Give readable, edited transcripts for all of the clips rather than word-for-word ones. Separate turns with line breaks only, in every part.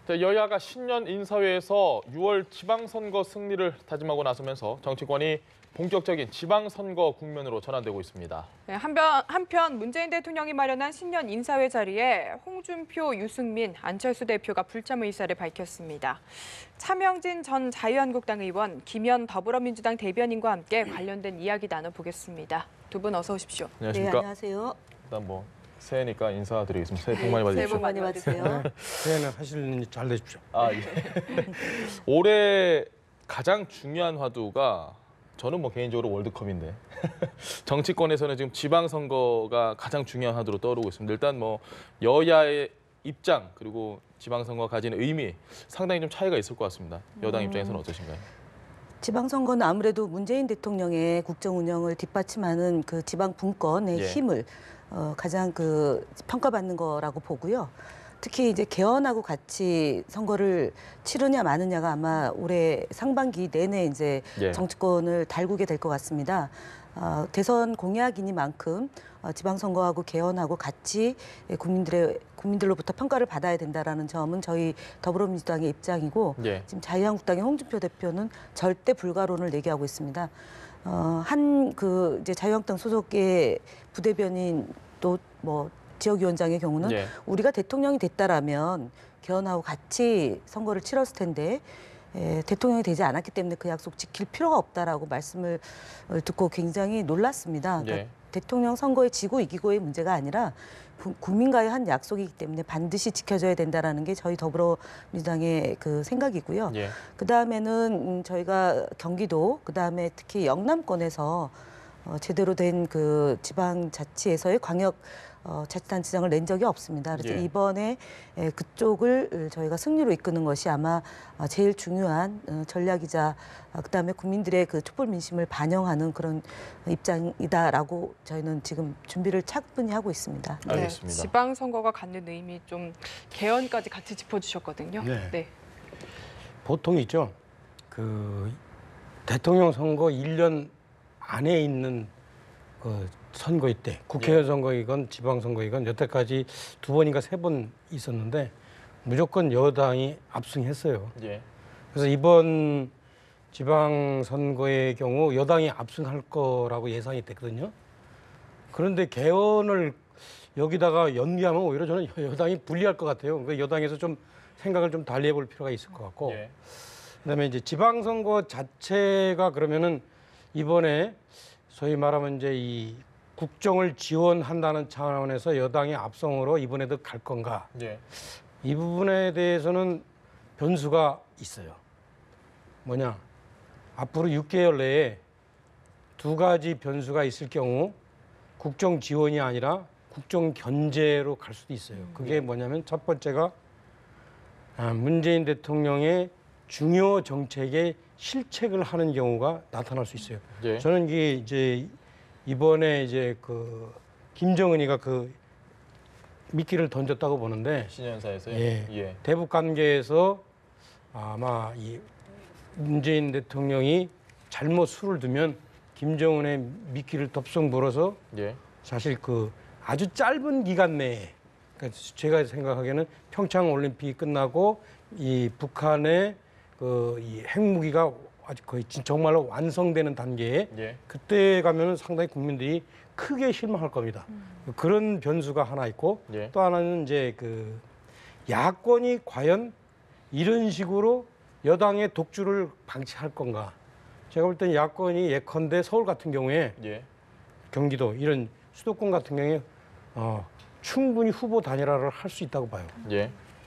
여야가 신년 인사회에서 6월 지방선거 승리를 다짐하고 나서면서 정치권이 본격적인 지방선거 국면으로 전환되고 있습니다.
네, 한편 문재인 대통령이 마련한 신년 인사회 자리에 홍준표, 유승민, 안철수 대표가 불참 의사를 밝혔습니다. 차명진 전 자유한국당 의원, 김현 더불어민주당 대변인과 함께 관련된 이야기 나눠보겠습니다. 두 분 어서 오십시오.
안녕하십니까?
네, 안녕하세요.
일단 새해니까 인사드리겠습니다. 새해 복 많이 받으십시오.
새해 복 많이 받으세요.
새해는 하시는 일 잘 되십시오.
예. 올해 가장 중요한 화두가 저는 개인적으로 월드컵인데 정치권에서는 지금 지방선거가 가장 중요한 화두로 떠오르고 있습니다. 일단 여야의 입장 그리고 지방선거가 가지는 의미 상당히 좀 차이가 있을 것 같습니다. 여당 입장에서는 어떠신가요?
지방선거는 아무래도 문재인 대통령의 국정 운영을 뒷받침하는 그 지방 분권의 힘을 가장 평가받는 거라고 보고요. 특히 이제 개헌하고 같이 선거를 치르냐 마느냐가 아마 올해 상반기 내내 이제 정치권을 달구게 될 것 같습니다. 대선 공약이니만큼 지방선거하고 개헌하고 같이 국민들로부터 평가를 받아야 된다라는 점은 저희 더불어민주당의 입장이고 지금 자유한국당의 홍준표 대표는 절대 불가론을 얘기하고 있습니다. 이제 자유한국당 소속의 부대변인 또 지역위원장의 경우는 우리가 대통령이 됐다라면 개헌하고 같이 선거를 치렀을 텐데 대통령이 되지 않았기 때문에 그 약속 지킬 필요가 없다라고 말씀을 듣고 굉장히 놀랐습니다. 그러니까 대통령 선거에 지고 이기고의 문제가 아니라 국민과의 한 약속이기 때문에 반드시 지켜져야 된다라는 게 저희 더불어민주당의 그 생각이고요. 그다음에는 저희가 경기도 그다음에 특히 영남권에서 제대로 된 그 지방자치에서의 광역 자치단체장을 낸 적이 없습니다. 그래서 이번에 그쪽을 저희가 승리로 이끄는 것이 아마 제일 중요한 전략이자 그다음에 국민들의 그 촛불 민심을 반영하는 그런 입장이다라고 저희는 지금 준비를 차분히 하고 있습니다.
알겠습니다.
네, 지방선거가 갖는 의미 좀 개헌까지 같이 짚어주셨거든요.
네. 보통 있죠. 그 대통령 선거 1년 안에 있는 그 선거일 때 국회의원 선거이건 지방선거이건 여태까지 2번인가 3번 있었는데 무조건 여당이 압승했어요. 그래서 이번 지방선거의 경우 여당이 압승할 거라고 예상이 됐거든요. 그런데 개헌을 여기다가 연기하면 오히려 저는 여당이 불리할 것 같아요. 그러니까 여당에서 좀 생각을 좀 달리 해볼 필요가 있을 것 같고 그다음에 이제 지방선거 자체가 그러면은 이번에 소위 말하면 이제 이 국정을 지원한다는 차원에서 여당의 압승으로 이번에도 갈 건가? 이 부분에 대해서는 변수가 있어요. 뭐냐? 앞으로 6개월 내에 2가지 변수가 있을 경우 국정 지원이 아니라 국정 견제로 갈 수도 있어요. 그게 뭐냐면 첫 번째가 문재인 대통령의 중요 정책에 실책을 하는 경우가 나타날 수 있어요. 저는 이게 이제 이번에 이제 그 김정은이가 그 미끼를 던졌다고 보는데
신년사에서요.
대북 관계에서 아마 이 문재인 대통령이 잘못 수를 두면 김정은의 미끼를 덥석 물어서 사실 그 아주 짧은 기간 내에 그러니까 제가 생각하기에는 평창 올림픽이 끝나고 이 북한의 이 핵무기가 아주 거의 정말로 완성되는 단계에 그때 가면은 상당히 국민들이 크게 실망할 겁니다. 그런 변수가 하나 있고 또 하나는 이제 그 야권이 과연 이런 식으로 여당의 독주를 방치할 건가? 제가 볼 때는 야권이 예컨대 서울 같은 경우에 경기도 이런 수도권 같은 경우에 충분히 후보 단일화를 할 수 있다고 봐요.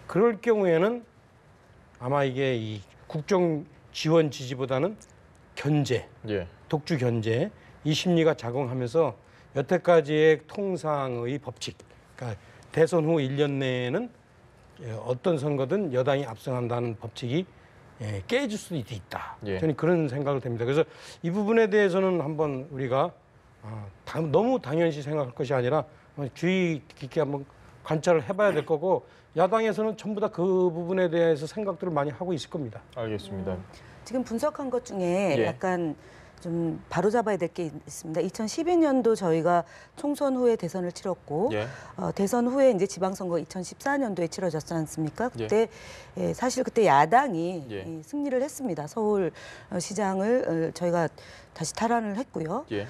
그럴 경우에는 아마 이게 이 국정 지원 지지보다는 견제, 독주 견제 이 심리가 작용하면서 여태까지의 통상의 법칙, 그러니까 대선 후 1년 내에는 어떤 선거든 여당이 압승한다는 법칙이 깨질 수도 있다. 저는 그런 생각을 됩니다. 그래서 이 부분에 대해서는 한번 우리가 너무 당연시 생각할 것이 아니라 주의 깊게 한번 관찰을 해봐야 될 거고 야당에서는 전부 다 그 부분에 대해서 생각들을 많이 하고 있을 겁니다.
알겠습니다.
지금 분석한 것 중에 약간 좀 바로잡아야 될 게 있습니다. 2012년도 저희가 총선 후에 대선을 치렀고
예.
대선 후에 이제 지방선거 2014년도에 치러졌지 않습니까? 그때 사실 그때 야당이 승리를 했습니다. 서울 시장을 저희가 다시 탈환을 했고요.
예.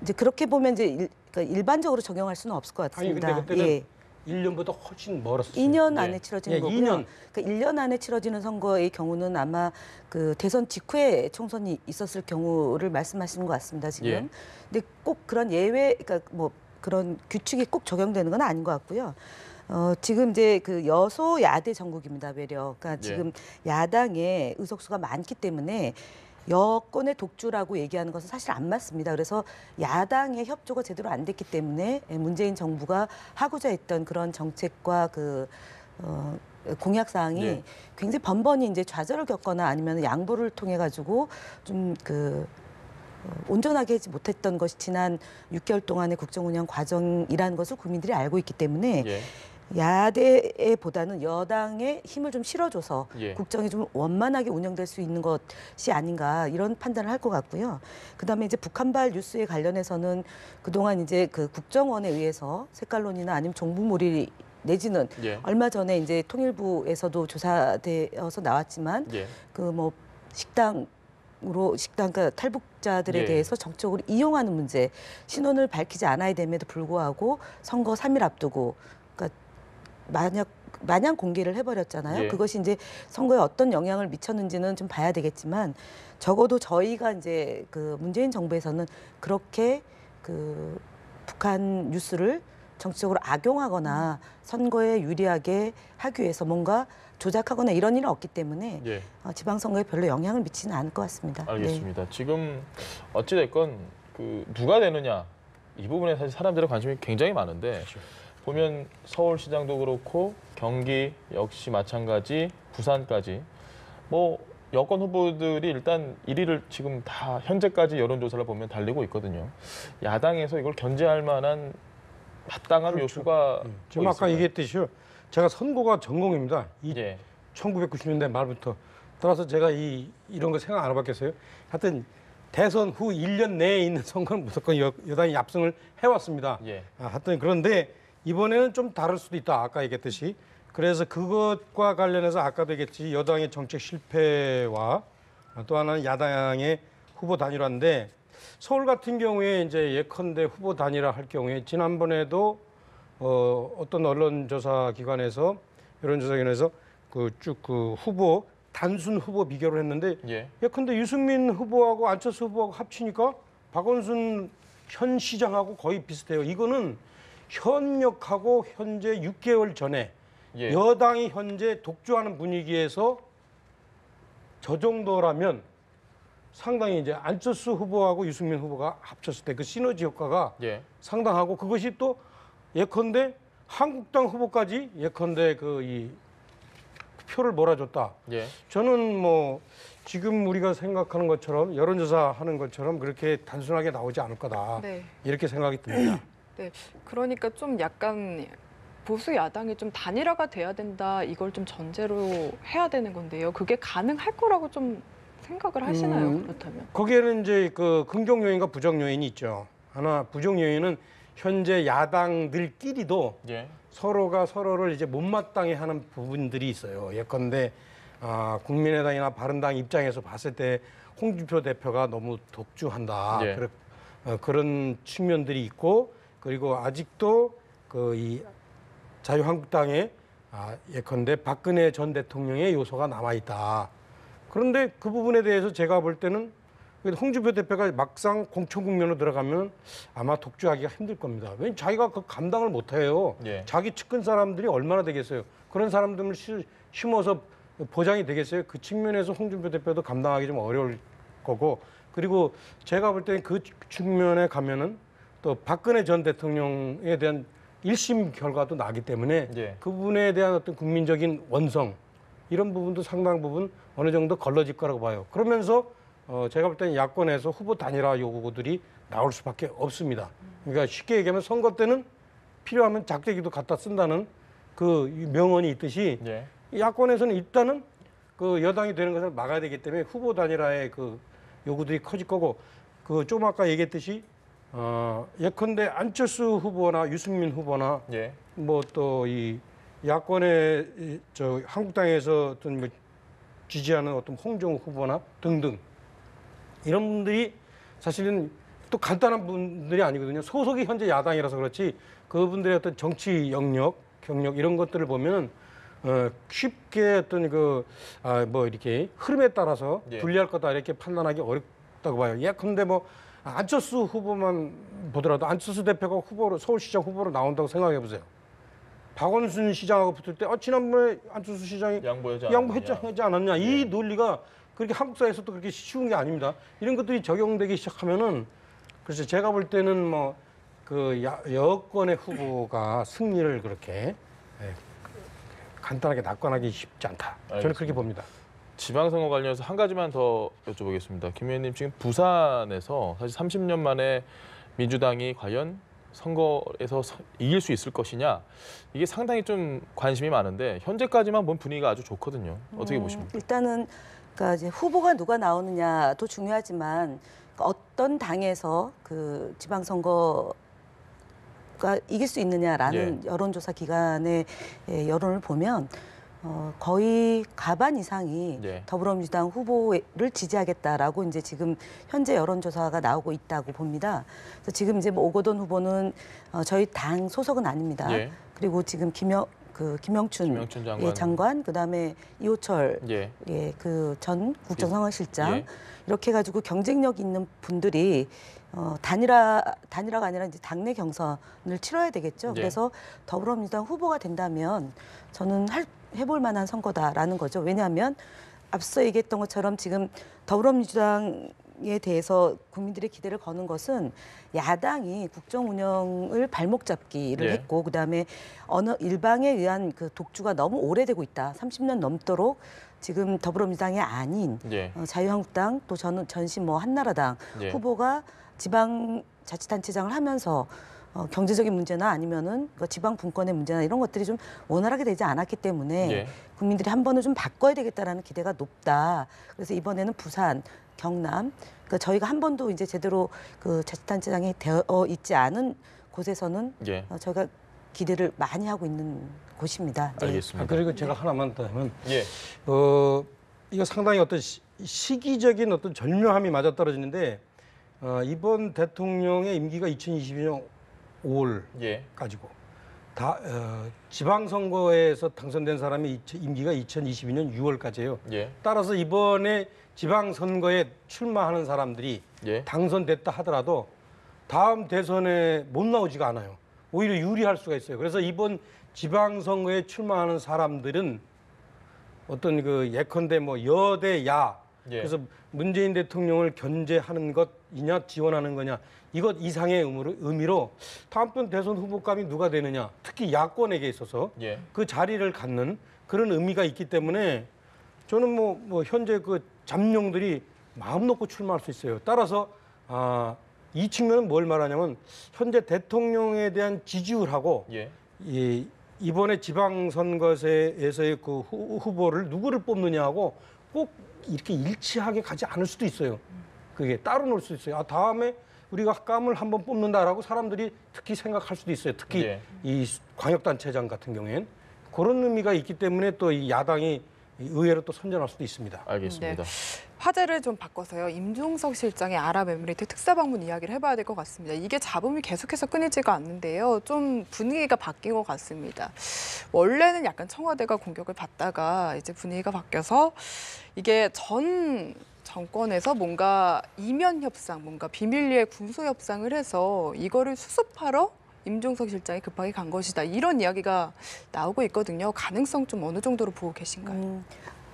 이제 그렇게 보면 이제 그러니까 일반적으로 적용할 수는 없을 것 같습니다.
아니 근데 그때는 1년보다 훨씬 멀었어요.
2년 안에 치러지는 거고요.
2년.
그러니까 1년 안에 치러지는 선거의 경우는 아마 그 대선 직후에 총선이 있었을 경우를 말씀하시는 것 같습니다. 지금.
예.
근데 꼭 그런 예외, 그러니까 뭐 그런 규칙이 꼭 적용되는 건 아닌 것 같고요. 지금 이제 그 여소야대 전국입니다. 외려. 그러니까 지금 야당의 의석수가 많기 때문에 여권의 독주라고 얘기하는 것은 사실 안 맞습니다. 그래서 야당의 협조가 제대로 안 됐기 때문에 문재인 정부가 하고자 했던 그런 정책과 그 공약 사항이 굉장히 번번이 이제 좌절을 겪거나 아니면 양보를 통해 가지고 좀 그 온전하게 하지 못했던 것이 지난 6개월 동안의 국정 운영 과정이라는 것을 국민들이 알고 있기 때문에 야대보다는 여당의 힘을 좀 실어줘서 국정이 좀 원만하게 운영될 수 있는 것이 아닌가 이런 판단을 할 것 같고요. 그다음에 이제 북한발 뉴스에 관련해서는 그동안 이제 그 국정원에 의해서 색깔론이나 아니면 종북몰이 내지는 얼마 전에 이제 통일부에서도 조사되어서 나왔지만 그 뭐 식당 그러니까 탈북자들에 대해서 정적으로 이용하는 문제, 신원을 밝히지 않아야 됨에도 불구하고 선거 3일 앞두고 그러니까 마냥 공개를 해버렸잖아요. 그것이 이제 선거에 어떤 영향을 미쳤는지는 좀 봐야 되겠지만 적어도 저희가 이제 그 문재인 정부에서는 그렇게 그 북한 뉴스를 정치적으로 악용하거나 선거에 유리하게 하기 위해서 뭔가 조작하거나 이런 일은 없기 때문에 지방선거에 별로 영향을 미치지는 않을 것 같습니다.
알겠습니다. 지금 어찌됐건 그 누가 되느냐 이 부분에 사실 사람들의 관심이 굉장히 많은데 보면 서울시장도 그렇고 경기 역시 마찬가지 부산까지 뭐 여권 후보들이 일단 1위를 지금 다 현재까지 여론조사를 보면 달리고 있거든요. 야당에서 이걸 견제할 만한 합당한 요소가
지금 아까 얘기했듯이요. 제가 선거가 전공입니다. 1990년대 말부터. 따라서 제가 이런 거 생각 안 해봤겠어요. 하여튼 대선 후 1년 내에 있는 선거는 무조건 여당이 압승을 해왔습니다. 하여튼 그런데 이번에는 좀 다를 수도 있다. 아까 얘기했듯이. 그래서 그것과 관련해서 아까도 얘기했지 여당의 정책 실패와 또 하나는 야당의 후보 단일화인데 서울 같은 경우에 이제 예컨대 후보 단일화 할 경우에 지난번에도 어떤 언론조사 기관에서 여론조사기관에서 그 후보 단순 후보 비교를 했는데 예컨대 유승민 후보하고 안철수 후보하고 합치니까 박원순 현 시장하고 거의 비슷해요. 이거는 현역하고 현재 6개월 전에 여당이 현재 독주하는 분위기에서 저 정도라면 상당히 이제 안철수 후보하고 유승민 후보가 합쳤을 때 그 시너지 효과가 상당하고 그것이 또 예컨대 한국당 후보까지 예컨대 이 표를 몰아줬다. 저는 뭐 지금 우리가 생각하는 것처럼 여론조사 하는 것처럼 그렇게 단순하게 나오지 않을 거다. 이렇게 생각이 듭니다.
네, 그러니까 좀 약간 보수 야당이 좀 단일화가 돼야 된다. 이걸 좀 전제로 해야 되는 건데요. 그게 가능할 거라고 좀 생각을 하시나요? 그렇다면?
거기에는 이제 그 긍정 요인과 부정 요인이 있죠. 하나 부정 요인은 현재 야당들끼리도 서로가 서로를 이제 못마땅해 하는 부분들이 있어요. 예컨대 국민의당이나 바른당 입장에서 봤을 때 홍준표 대표가 너무 독주한다. 그런 측면들이 있고 그리고 아직도 이 자유한국당에 예컨대 박근혜 전 대통령의 요소가 남아 있다. 그런데 그 부분에 대해서 제가 볼 때는 홍준표 대표가 막상 공천 국면으로 들어가면 아마 독주하기가 힘들 겁니다. 왜냐하면 자기가 그 감당을 못해요. 자기 측근 사람들이 얼마나 되겠어요. 그런 사람들을 심어서 보장이 되겠어요. 그 측면에서 홍준표 대표도 감당하기 좀 어려울 거고 그리고 제가 볼 때는 그 측면에 가면은 또 박근혜 전 대통령에 대한 1심 결과도 나기 때문에 그 부분에 대한 어떤 국민적인 원성 이런 부분도 상당 부분 어느 정도 걸러질 거라고 봐요. 그러면서 제가 볼 때는 야권에서 후보 단일화 요구들이 나올 수밖에 없습니다. 그러니까 쉽게 얘기하면 선거 때는 필요하면 작대기도 갖다 쓴다는 그 명언이 있듯이 야권에서는 일단은 그 여당이 되는 것을 막아야 되기 때문에 후보 단일화의 그 요구들이 커질 거고 그 좀 아까 얘기했듯이 예컨대 안철수 후보나 유승민 후보나
예.
뭐 또 이 야권의 저 한국당에서 어떤 뭐 지지하는 어떤 홍정욱 후보나 등등 이런 분들이 사실은 또 간단한 분들이 아니거든요. 소속이 현재 야당이라서 그렇지 그분들의 어떤 정치 영역, 경력 이런 것들을 보면 쉽게 어떤 뭐 이렇게 흐름에 따라서
예.
불리할 거다 이렇게 판단하기 어렵다고 봐요. 예컨대 뭐 안철수 후보만 보더라도 안철수 대표가 후보로 서울시장 후보로 나온다고 생각해 보세요. 박원순 시장하고 붙을 때 지난번에 안철수 시장이 양보했지 않았냐. 이 논리가 그렇게 한국 사회에서도 그렇게 쉬운 게 아닙니다. 이런 것들이 적용되기 시작하면은 그래서 제가 볼 때는 뭐 그 여권의 후보가 승리를 그렇게 간단하게 낙관하기 쉽지 않다. 저는
알겠습니다.
그렇게 봅니다.
지방선거 관련해서 한 가지만 더 여쭤보겠습니다. 김 의원님 지금 부산에서 사실 30년 만에 민주당이 과연 선거에서 이길 수 있을 것이냐 이게 상당히 좀 관심이 많은데 현재까지만 본 분위기가 아주 좋거든요. 어떻게 보십니까?
일단은 그러니까 이제 후보가 누가 나오느냐도 중요하지만 어떤 당에서 그 지방선거가 이길 수 있느냐라는 여론조사 기관의 여론을 보면 거의 가반 이상이 더불어민주당 후보를 지지하겠다라고 이제 지금 현재 여론조사가 나오고 있다고 봅니다. 그래서 지금 이제 뭐 오거돈 후보는 저희 당 소속은 아닙니다. 그리고 지금 김영춘 장관, 그다음에 이호철 그 전 국정상황실장 이렇게 해가지고 경쟁력 있는 분들이 단일화가 아니라 이제 당내 경선을 치러야 되겠죠. 그래서 더불어민주당 후보가 된다면 저는 해볼 만한 선거다라는 거죠. 왜냐하면 앞서 얘기했던 것처럼 지금 더불어민주당에 대해서 국민들의 기대를 거는 것은 야당이 국정 운영을 발목 잡기를 했고 그다음에 어느 일방에 의한 그 독주가 너무 오래되고 있다. 30년 넘도록 지금 더불어민주당이 아닌 자유한국당 또 전신 뭐 한나라당 후보가 지방자치단체장을 하면서 경제적인 문제나 아니면은 지방 분권의 문제나 이런 것들이 좀 원활하게 되지 않았기 때문에 국민들이 한 번은 좀 바꿔야 되겠다라는 기대가 높다. 그래서 이번에는 부산, 경남, 그러니까 저희가 한 번도 이제 제대로 그 자치단체장이 되어 있지 않은 곳에서는 저희가 기대를 많이 하고 있는 곳입니다.
알겠습니다.
그리고 제가 하나만 더 하면 이거 상당히 어떤 시기적인 어떤 절묘함이 맞아떨어지는데 이번 대통령의 임기가 2022년 5월까지고 지방선거에서 당선된 사람이 임기가 2022년 6월까지예요. 따라서 이번에 지방선거에 출마하는 사람들이 당선됐다 하더라도 다음 대선에 못 나오지가 않아요. 오히려 유리할 수가 있어요. 그래서 이번 지방선거에 출마하는 사람들은 어떤 그 예컨대 뭐 여대 야 그래서 문재인 대통령을 견제하는 것이냐 지원하는 거냐 이것 이상의 의미로 다음번 대선 후보감이 누가 되느냐 특히 야권에게 있어서 그 자리를 갖는 그런 의미가 있기 때문에 저는 뭐 현재 그 잠룡들이 마음 놓고 출마할 수 있어요. 따라서 이 측면은 뭘 말하냐면 현재 대통령에 대한 지지율하고 이번에 지방선거에서의 그 후보를 누구를 뽑느냐하고 꼭 이렇게 일치하게 가지 않을 수도 있어요. 그게 따로 놀 수 있어요. 다음에 우리가 감을 한번 뽑는다라고 사람들이 특히 생각할 수도 있어요. 특히 이 광역단체장 같은 경우엔 그런 의미가 있기 때문에 또 이 야당이 의외로 또 선전할 수도 있습니다.
알겠습니다.
화제를 좀 바꿔서요. 임종석 실장의 아랍에미리트 특사 방문 이야기를 해봐야 될 것 같습니다. 이게 잡음이 계속해서 끊이지가 않는데요. 좀 분위기가 바뀐 것 같습니다. 원래는 약간 청와대가 공격을 받다가 이제 분위기가 바뀌어서 이게 전 정권에서 뭔가 이면 협상, 뭔가 비밀리에 군소 협상을 해서 이거를 수습하러 임종석 실장이 급하게 간 것이다. 이런 이야기가 나오고 있거든요. 가능성 좀 어느 정도로 보고 계신가요?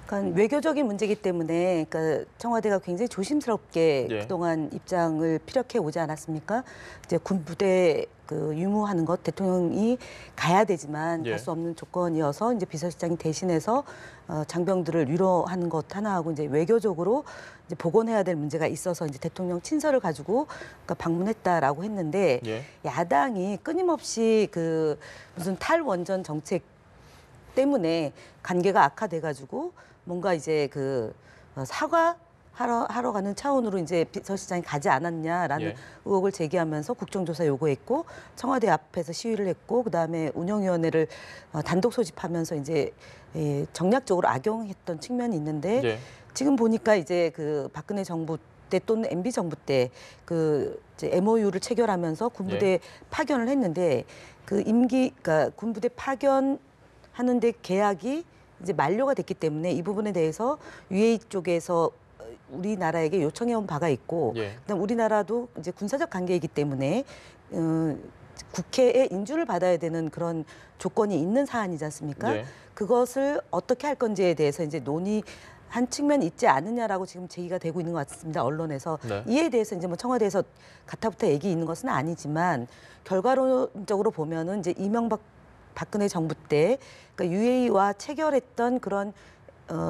그러니까 외교적인 문제이기 때문에 그러니까 청와대가 굉장히 조심스럽게 그동안 입장을 피력해 오지 않았습니까? 이제 군부대 유무하는 것 대통령이 가야 되지만 갈 수 없는 조건이어서 이제 비서실장이 대신해서 장병들을 위로하는 것 하나하고 이제 외교적으로 이제 복원해야 될 문제가 있어서 이제 대통령 친서를 가지고 그러니까 방문했다라고 했는데 야당이 끊임없이 무슨 탈원전 정책 때문에 관계가 악화돼가지고 뭔가 이제 사과 하러 가는 차원으로 이제 비서실장이 가지 않았냐라는
예.
의혹을 제기하면서 국정조사 요구했고 청와대 앞에서 시위를 했고 그다음에 운영위원회를 단독 소집하면서 이제 정략적으로 악용했던 측면이 있는데
예.
지금 보니까 이제 그 박근혜 정부 때 또는 MB 정부 때 그 MOU를 체결하면서 군부대
예.
파견을 했는데 그 그러니까 군부대 파견하는데 계약이 이제 만료가 됐기 때문에 이 부분에 대해서 UAE 쪽에서 우리나라에게 요청해온 바가 있고,
예.
그다음 우리나라도 이제 군사적 관계이기 때문에 국회의 인준을 받아야 되는 그런 조건이 있는 사안이지 않습니까?
예.
그것을 어떻게 할 건지에 대해서 이제 논의한 측면이 있지 않느냐라고 지금 제기가 되고 있는 것 같습니다. 언론에서
네.
이에 대해서 이제 뭐 청와대에서 가타부타 얘기 있는 것은 아니지만 결과론적으로 보면은 이제 박근혜 정부 때 그러니까 UAE와 체결했던 그런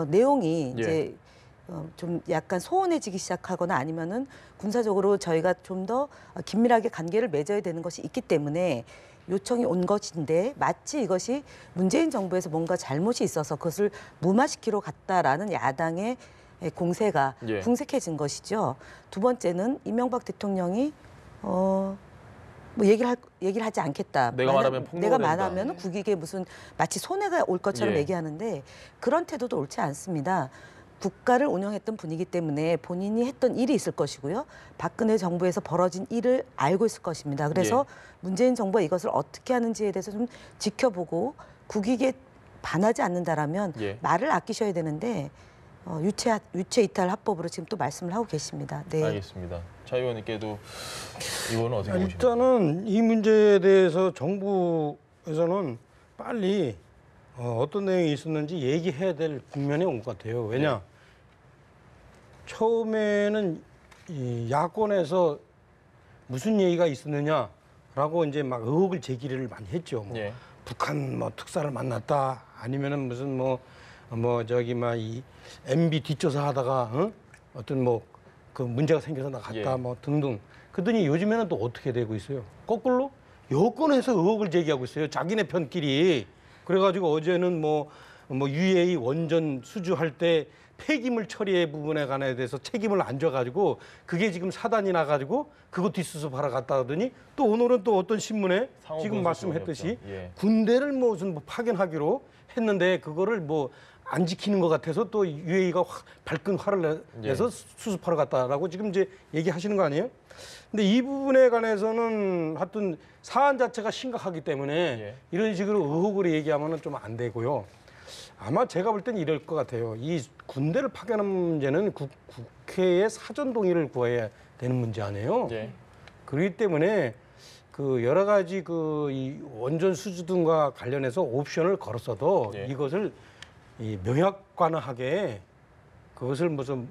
내용이
예.
이제 좀 약간 소원해지기 시작하거나 아니면은 군사적으로 저희가 좀 더 긴밀하게 관계를 맺어야 되는 것이 있기 때문에 요청이 온 것인데 마치 이것이 문재인 정부에서 뭔가 잘못이 있어서 그것을 무마시키러 갔다라는 야당의 공세가
예.
궁색해진 것이죠. 두 번째는 이명박 대통령이 뭐 얘기를 하지 않겠다.
내가 말하면 폭로가
내가
된다.
말하면 국익에 무슨 마치 손해가 올 것처럼
예.
얘기하는데 그런 태도도 옳지 않습니다. 국가를 운영했던 분이기 때문에 본인이 했던 일이 있을 것이고요. 박근혜 정부에서 벌어진 일을 알고 있을 것입니다. 그래서 문재인 정부가 이것을 어떻게 하는지에 대해서 좀 지켜보고 국익에 반하지 않는다라면
예.
말을 아끼셔야 되는데 유체 이탈 합법으로 지금 또 말씀을 하고 계십니다. 네.
알겠습니다. 차 의원님께도 이거는 어떻게 보십니까?
일단은 이 문제에 대해서 정부에서는 빨리 어떤 내용이 있었는지 얘기해야 될 국면에 온 것 같아요. 왜냐? 처음에는 이 야권에서 무슨 얘기가 있었느냐라고 이제 막 의혹을 제기를 많이 했죠. 뭐
예.
북한 뭐 특사를 만났다 아니면은 무슨 뭐 저기 막 이 MB 뒷조사 하다가 어떤 뭐 그 문제가 생겨서 나갔다
예.
뭐 등등. 그러더니 요즘에는 또 어떻게 되고 있어요? 거꾸로 여권에서 의혹을 제기하고 있어요. 자기네 편끼리. 그래가지고 어제는 뭐 UAE 원전 수주할 때 폐기물 처리의 부분에 관해 대해서 책임을 안 져가지고 그게 지금 사단이 나가지고 그거 뒷수습하러 갔다 하더니 또 오늘은 또 어떤 신문에
상호
지금
분석
말씀했듯이
지원이었죠. 예.
군대를 무슨 파견하기로 했는데 그거를 뭐 안 지키는 것 같아서 또 UAE가 밝은 화를 내서 수습하러 갔다라고 지금 이제 얘기하시는 거 아니에요? 근데 이 부분에 관해서는 하여튼 사안 자체가 심각하기 때문에
예.
이런 식으로 의혹으로 얘기하면은 좀 안 되고요. 아마 제가 볼 땐 이럴 것 같아요. 이 군대를 파견하는 문제는 국회의 사전 동의를 구해야 되는 문제 아니에요.
예.
그렇기 때문에 그 여러 가지 이 원전 수주 등과 관련해서 옵션을 걸었어도
예.
이것을 이 명약관하게 그것을 무슨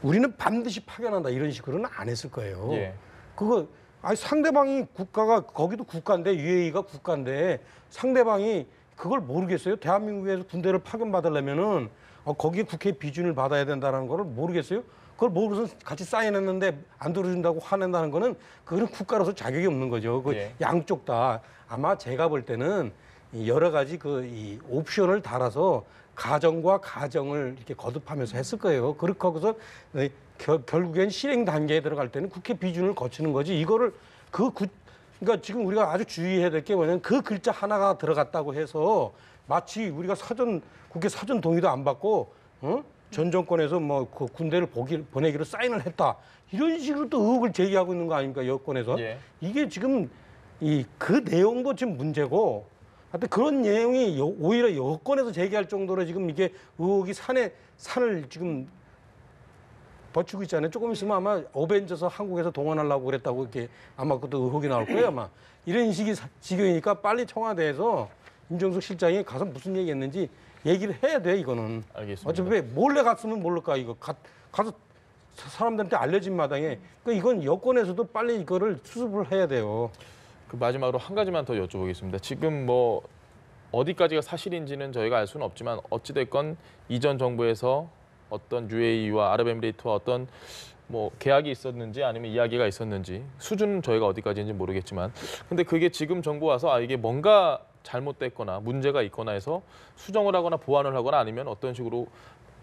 우리는 반드시 파견한다 이런 식으로는 안 했을 거예요.
예.
그거 상대방이 국가가 거기도 국가인데 UAE가 국가인데 상대방이 그걸 모르겠어요. 대한민국에서 군대를 파견받으려면은 거기에 국회 비준을 받아야 된다는 거를 모르겠어요. 그걸 모르고서 같이 사인했는데 안 들어준다고 화낸다는 거는 그거는 국가로서 자격이 없는 거죠. 그
예.
양쪽 다 아마 제가 볼 때는 여러 가지 이 옵션을 달아서 가정과 가정을 이렇게 거듭하면서 했을 거예요. 그렇게 하고서 결국엔 실행 단계에 들어갈 때는 국회 비준을 거치는 거지. 이거를 그러니까 지금 우리가 아주 주의해야 될 게 뭐냐면 그 글자 하나가 들어갔다고 해서 마치 우리가 국회 사전 동의도 안 받고 전 정권에서 뭐 그 군대를 보내기로 사인을 했다. 이런 식으로 또 의혹을 제기하고 있는 거 아닙니까? 여권에서.
예.
이게 지금 그 내용도 지금 문제고 하여튼 그런 내용이 오히려 여권에서 제기할 정도로 지금 이게 의혹이 산을 지금 버티고 있잖아요. 조금 있으면 아마 어벤져스 한국에서 동원하려고 그랬다고 이렇게 아마 그것도 의혹이 나올 거예요. 아마 이런 식이 지경이니까 빨리 청와대에서 임종석 실장이 가서 무슨 얘기했는지 얘기를 해야 돼. 이거는.
알겠습니다.
어차피 몰래 갔으면 모를까 이거 가서 사람들한테 알려진 마당에 그러니까 이건 여권에서도 빨리 이거를 수습을 해야 돼요.
그 마지막으로 한 가지만 더 여쭤보겠습니다. 지금 뭐 어디까지가 사실인지는 저희가 알 수는 없지만 어찌됐건 이전 정부에서 어떤 UAE와 아랍에미리트와 어떤 뭐 계약이 있었는지 아니면 이야기가 있었는지 수준은 저희가 어디까지인지 모르겠지만 근데 그게 지금 정부 와서 이게 뭔가 잘못됐거나 문제가 있거나 해서 수정을 하거나 보완을 하거나 아니면 어떤 식으로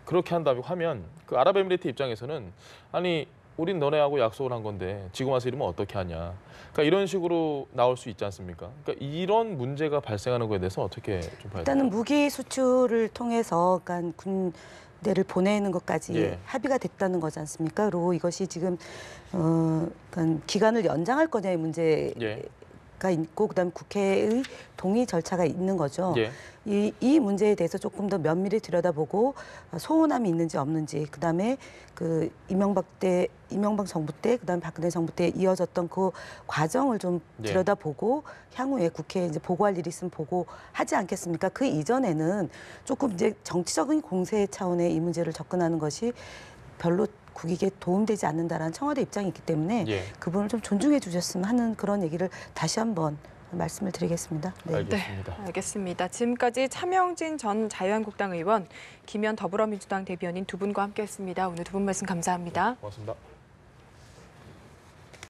그렇게 한다고 하면 그 아랍에미리트 입장에서는 아니 우린 너네하고 약속을 한 건데 지금 와서 이러면 어떻게 하냐. 그러니까 이런 식으로 나올 수 있지 않습니까? 그러니까 이런 문제가 발생하는 거에 대해서 어떻게 좀 봐야
일단은
될까요?
무기 수출을 통해서 그러니까 군대를 보내는 것까지
예.
합의가 됐다는 거지 않습니까? 그리고 이것이 지금 그러니까 기간을 연장할 거냐의 문제가
예.
있고 그다음 국회의 동의 절차가 있는 거죠.
예.
이 문제에 대해서 조금 더 면밀히 들여다보고 소원함이 있는지 없는지 그다음에 그 이명박 정부 때 그다음에 박근혜 정부 때 이어졌던 그 과정을 좀
예.
들여다보고 향후에 국회에 이제 보고할 일이 있으면 보고하지 않겠습니까? 그 이전에는 조금 이제 정치적인 공세 차원의 이 문제를 접근하는 것이 별로 국익에 도움되지 않는다라는 청와대 입장이 있기 때문에
예.
그 부분을 좀 존중해 주셨으면 하는 그런 얘기를 다시 한번 말씀을 드리겠습니다. 네.
알겠습니다.
알겠습니다. 지금까지 차명진 전 자유한국당 의원, 김현 더불어민주당 대변인 두 분과 함께했습니다. 오늘 두 분 말씀 감사합니다.
고맙습니다.